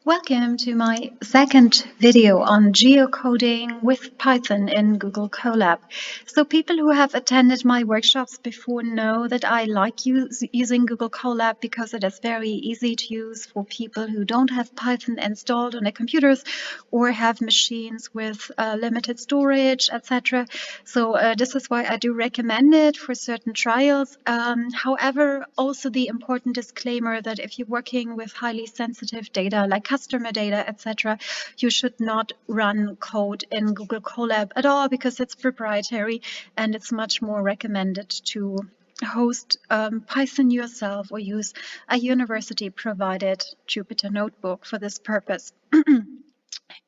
Welcome to my second video on geocoding with Python in Google Colab. So people who have attended my workshops before know that I like using Google Colab because it is very easy to use for people who don't have Python installed on their computers or have machines with limited storage, etc. So this is why I do recommend it for certain trials. However, also the important disclaimer that if you're working with highly sensitive data like customer data, etc., you should not run code in Google Colab at all because it's proprietary and it's much more recommended to host Python yourself or use a university provided Jupyter notebook for this purpose.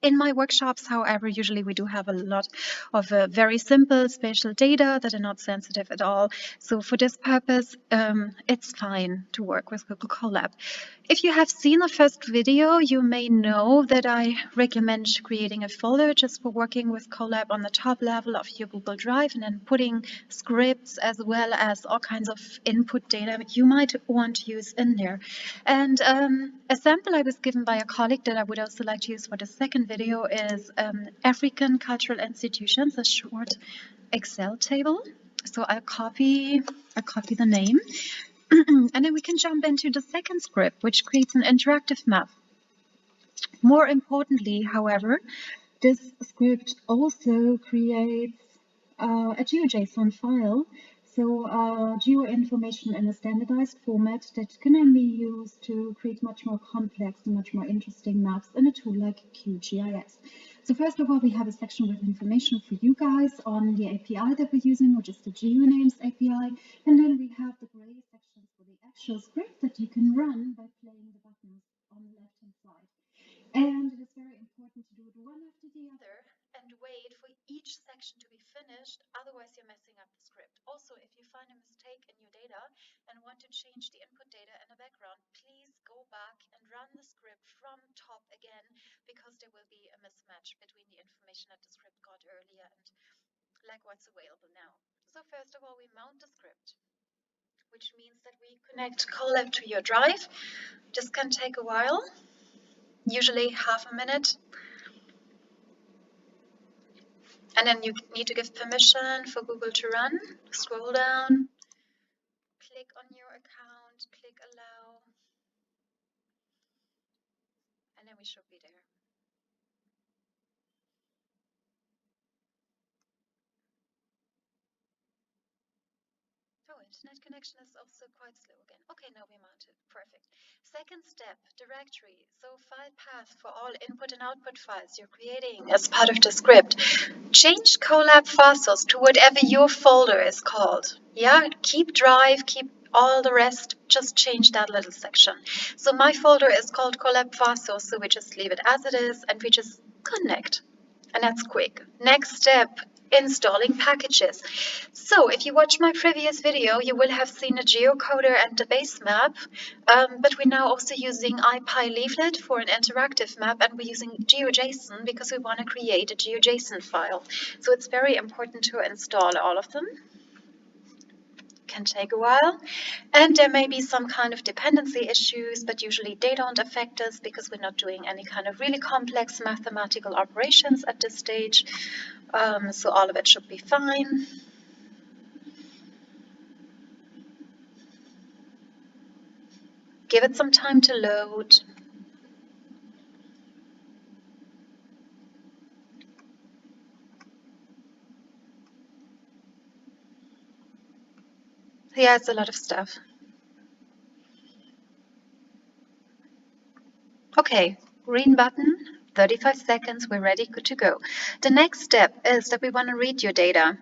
In my workshops, however, usually we do have a lot of very simple spatial data that are not sensitive at all. So for this purpose, it's fine to work with Google Colab. If you have seen the first video, you may know that I recommend creating a folder just for working with Colab on the top level of your Google Drive and then putting scripts as well as all kinds of input data you might want to use in there. And a sample I was given by a colleague that I would also like to use for the second video is African cultural institutions, a short Excel table. So I'll copy the name. And then we can jump into the second script, which creates an interactive map. More importantly, however, this script also creates a GeoJSON file, so geo information in a standardized format that can then be used to create much more complex and much more interesting maps in a tool like QGIS. So first of all, we have a section with information for you guys on the API that we're using, which is the Geonames API, and then we have the gray section for the actual script that you can run by playing the buttons on the left-hand side. And it is very important to do it one after the other and wait for each section to be finished, otherwise you're messing up the script. Also, if you find a mistake in your data and want to change the input data in the background, please go back and run the script from top again, because there will be a mismatch between the information that the script got earlier and like what's available now. So first of all, we mount the script, which means that we connect Colab to your drive. This can take a while. Usually half a minute. And then you need to give permission for Google to run. Scroll down, click on your account, click allow, and then we should be there. Oh, internet connection is also quite slow again. Okay, now we mounted. Perfect. Second step, directory. So file path for all input and output files you're creating as part of the script. Change Colab file source to whatever your folder is called. Yeah, keep drive, keep all the rest, just change that little section. So my folder is called Colab file source, so we just leave it as it is and we just connect. And that's quick. Next step, installing packages. So if you watch my previous video, you will have seen a geocoder and the base map, but we're now also using IPyLeaflet for an interactive map, and we're using GeoJSON because we want to create a GeoJSON file. So it's very important to install all of them. Can take a while, and there may be some kind of dependency issues, but usually they don't affect us because we're not doing any kind of really complex mathematical operations at this stage, so all of it should be fine. Give it some time to load. Yeah, it's a lot of stuff. Okay, green button, 35 seconds, we're ready, good to go. The next step is that we want to read your data.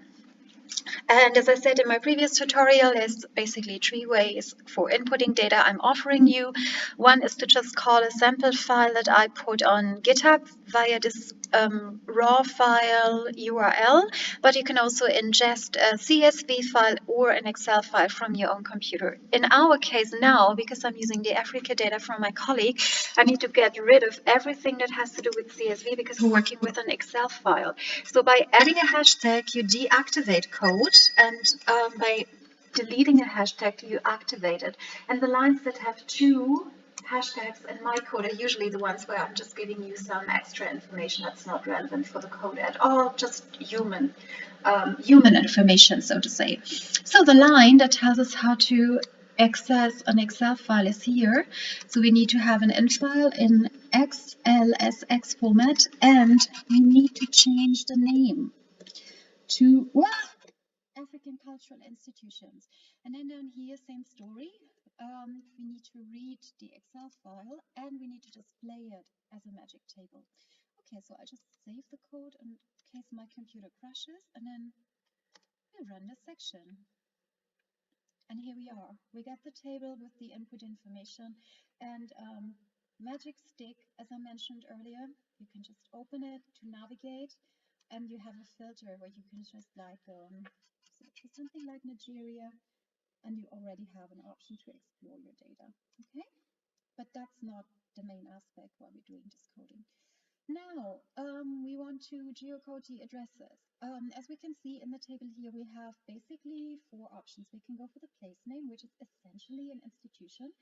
And as I said in my previous tutorial, there's basically 3 ways for inputting data I'm offering you. One is to just call a sample file that I put on GitHub via this raw file URL, but you can also ingest a CSV file or an Excel file from your own computer. In our case now, because I'm using the Africa data from my colleague, I need to get rid of everything that has to do with CSV because we're working with an Excel file. So by adding a hashtag, you deactivate code, and by deleting a hashtag, you activate it. And the lines that have 2 hashtags in my code are usually the ones where I'm just giving you some extra information that's not relevant for the code at all, just human information, so to say. So the line that tells us how to access an Excel file is here. So we need to have an init file in XLSX format, and we need to change the name to African Cultural Institutions. And then down here, same story. We need to read the Excel file and we need to display it as a magic table. Okay, so I just save the code in case my computer crashes, and then we run this section. And here we are. We got the table with the input information and magic stick, as I mentioned earlier. You can just open it to navigate, and you have a filter where you can just like search for something like Nigeria, and you already have an option to explore your data. Okay, but that's not the main aspect while we're doing this coding. Now, we want to geocode the addresses. As we can see in the table here, we have basically 4 options. We can go for the place name, which is essentially an institution.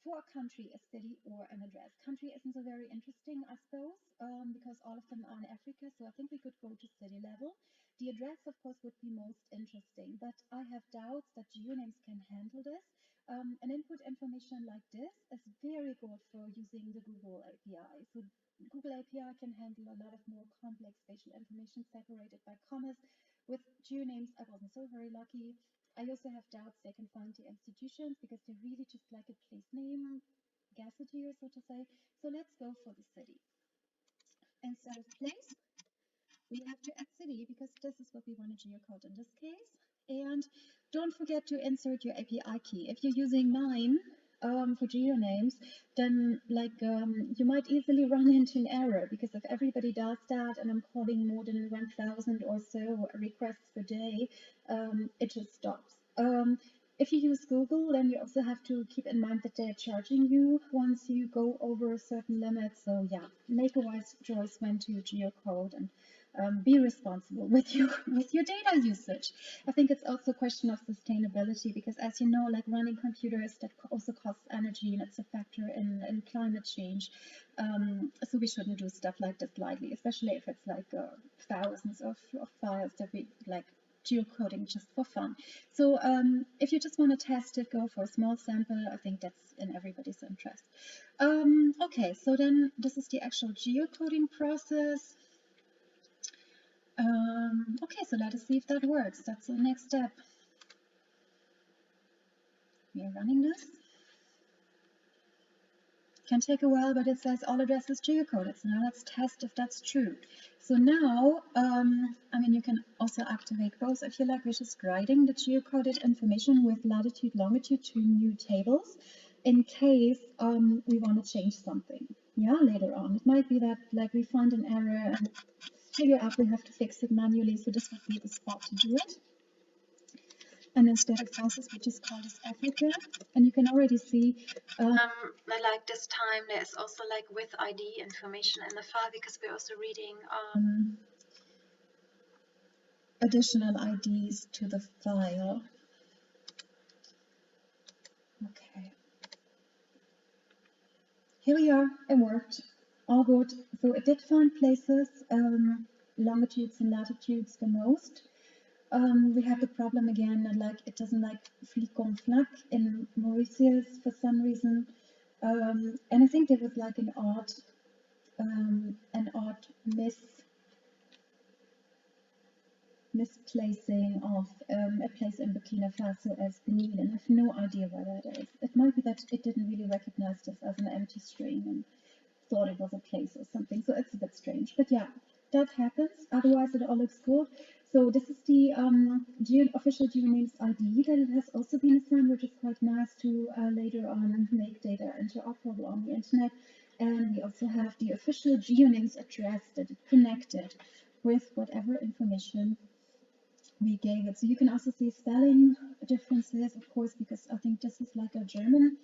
For a country, a city, or an address. Country isn't so very interesting, I suppose, because all of them are in Africa, so I think we could go to city level. The address, of course, would be most interesting, but I have doubts that Geonames can handle this. An input information like this is very good for using the Google API. So Google API can handle a lot of more complex spatial information separated by commas. With Geonames, I wasn't so very lucky. I also have doubts they can find the institutions because they're really just like a place name gazetteer, so to say. So let's go for the city. Instead of place, we have to add city because this is what we want to geocode in this case. And don't forget to insert your API key. If you're using mine for Geonames, then you might easily run into an error because if everybody does that and I'm calling more than 1,000 or so requests per day, it just stops. If you use Google, then you also have to keep in mind that they're charging you once you go over a certain limit. So yeah, make a wise choice when to geocode and be responsible with your data usage. I think it's also a question of sustainability because, as you know, like running computers, that also costs energy and it's a factor in climate change. So we shouldn't do stuff like this lightly, especially if it's like thousands of files that we like geocoding just for fun. So if you just want to test it, go for a small sample. I think that's in everybody's interest. Okay, so then this is the actual geocoding process. Okay, so let us see if that works. That's the next step. We are running this. Can take a while, but it says all addresses geocoded. So now let's test if that's true. So now, I mean, you can also activate both if you like. We're just writing the geocoded information with latitude, longitude to new tables in case we want to change something. Yeah, later on. It might be that like we find an error and figure out we have to fix it manually. So this would be the spot to do it. And instead of classes, we just call this Africa. And you can already see, like this time, there's also like with ID information in the file because we're also reading additional IDs to the file. Okay. Here we are. It worked. All good. So it did find places, longitudes and latitudes the most. We have the problem again that like it doesn't like flic on flac in Mauritius for some reason, and I think there was like an odd misplacing of a place in Burkina Faso as Benin, and I have no idea why that is. It might be that it didn't really recognize this as an empty string and thought it was a place or something, so it's a bit strange, but yeah, that happens. Otherwise it all looks good. So this is the official Geonames ID that it has also been assigned, which is quite nice to later on make data interoperable on the internet. And we also have the official Geonames address that it connected with whatever information we gave it. So you can also see spelling differences, of course, because I think this is like a German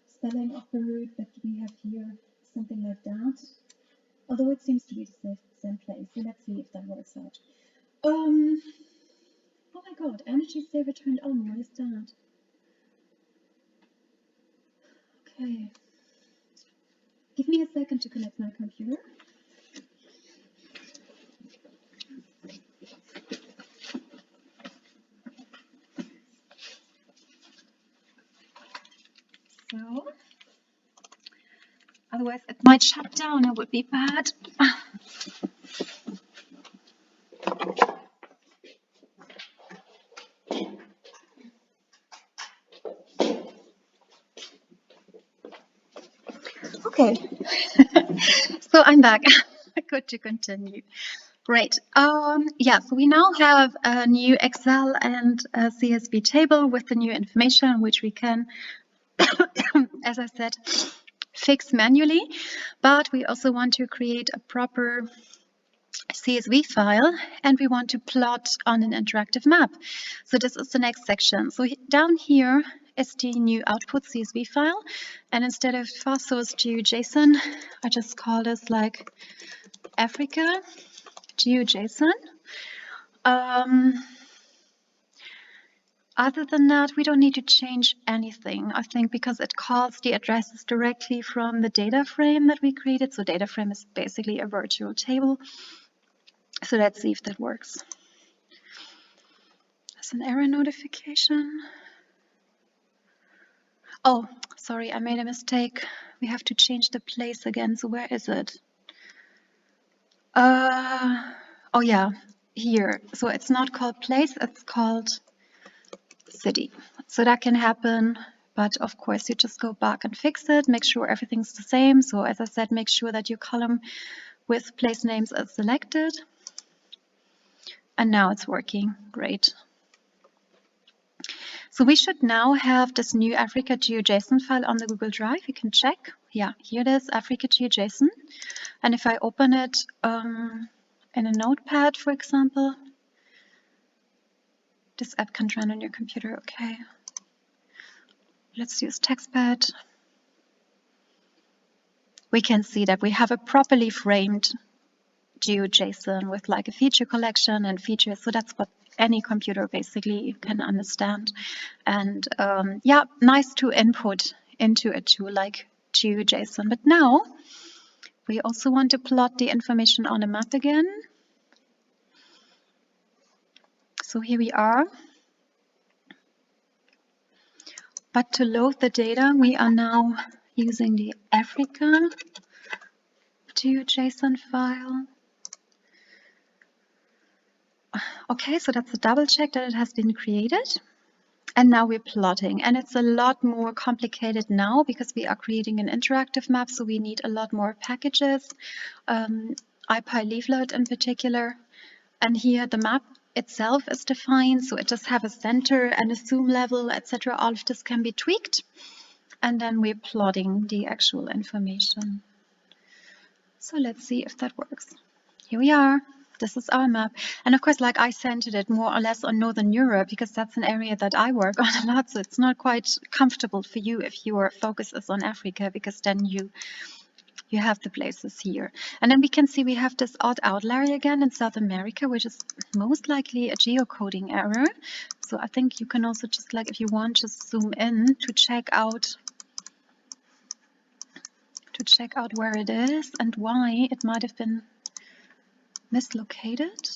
spelling of the root, but we have here something like that. Although it seems to be the same place. So let's see if that works out. Oh my god, energy saver turned on. What is that? Okay. me a second to connect my computer. So, otherwise it might shut down. It would be bad. Okay. So I'm back. Good to continue. Great. Yeah, so we now have a new Excel and a CSV table with the new information, which we can, as I said, fix manually. But we also want to create a proper CSV file, and we want to plot on an interactive map. So this is the next section. So down here is the new output CSV file, and instead of fast source GeoJSON, I just call this like Africa GeoJSON. Other than that, we don't need to change anything, I think, because it calls the addresses directly from the data frame that we created. So data frame is basically a virtual table. So let's see if that works. There's an error notification. Oh, sorry, I made a mistake. We have to change the place again. So where is it? Oh yeah, here. So it's not called place, it's called city. So that can happen, but of course you just go back and fix it, make sure everything's the same. So as I said, make sure that your column with place names is selected. And now it's working, great. So we should now have this new Africa GeoJSON file on the Google Drive. You can check. Yeah, here it is, Africa GeoJSON. And if I open it in a notepad, for example, this app can run on your computer, okay. Let's use TextPad. We can see that we have a properly framed GeoJSON with like a feature collection and features. So that's what any computer basically can understand. And yeah, nice to input into a tool like GeoJSON. But now we also want to plot the information on a map again. So here we are. But to load the data, we are now using the Africa GeoJSON file. Okay, so that's a double check that it has been created. And now we're plotting, and it's a lot more complicated now because we are creating an interactive map, so we need a lot more packages, IPy leaflet in particular. And here the map itself is defined, so it does have a center and a zoom level, etc. All of this can be tweaked, and then we're plotting the actual information. So let's see if that works. Here we are. This is our map. And of course, like I centered it more or less on Northern Europe because that's an area that I work on a lot. So it's not quite comfortable for you if your focus is on Africa, because then you have the places here. And then we can see we have this odd outlier again in South America, which is most likely a geocoding error. So I think you can also just, like, if you want, just zoom in to check out where it is and why it might have been mislocated.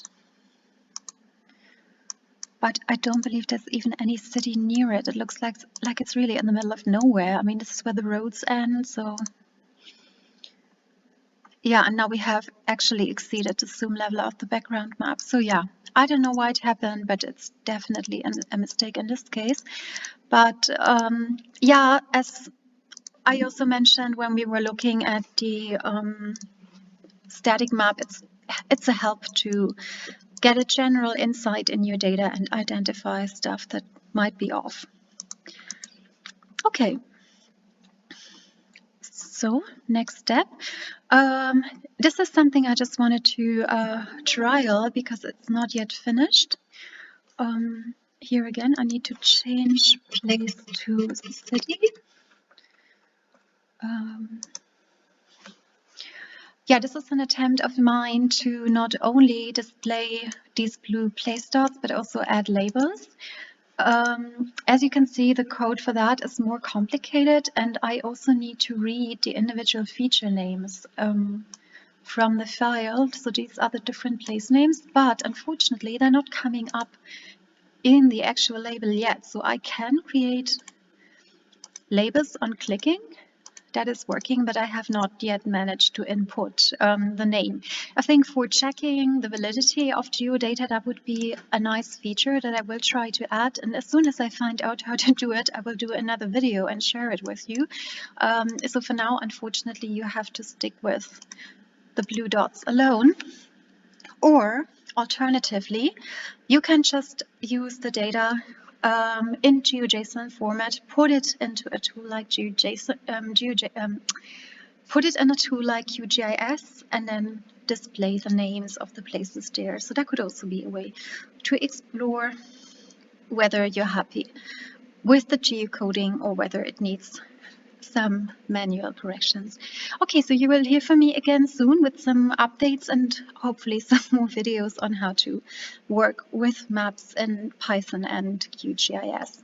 But I don't believe there's even any city near it. It looks like it's really in the middle of nowhere. I mean, this is where the roads end, so yeah, and now we have actually exceeded the zoom level of the background map. So yeah, I don't know why it happened, but it's definitely a mistake in this case. But yeah, as I also mentioned when we were looking at the static map, it's a help to get a general insight in your data and identify stuff that might be off. Okay. So next step. This is something I just wanted to trial because it's not yet finished. Here again, I need to change place to city. Yeah, this is an attempt of mine to not only display these blue place dots, but also add labels. As you can see, the code for that is more complicated, and I also need to read the individual feature names from the file. So these are the different place names, but unfortunately they're not coming up in the actual label yet. So I can create labels on clicking. That is working, but I have not yet managed to input the name. I think for checking the validity of geodata, that would be a nice feature that I will try to add. And as soon as I find out how to do it, I will do another video and share it with you. So for now, unfortunately, you have to stick with the blue dots alone. Or alternatively, you can just use the data in GeoJSON format, put it into a tool like put it in a tool like QGIS, and then display the names of the places there. So that could also be a way to explore whether you're happy with the geocoding or whether it needs some manual corrections. Okay, so you will hear from me again soon with some updates and hopefully some more videos on how to work with maps in Python and QGIS.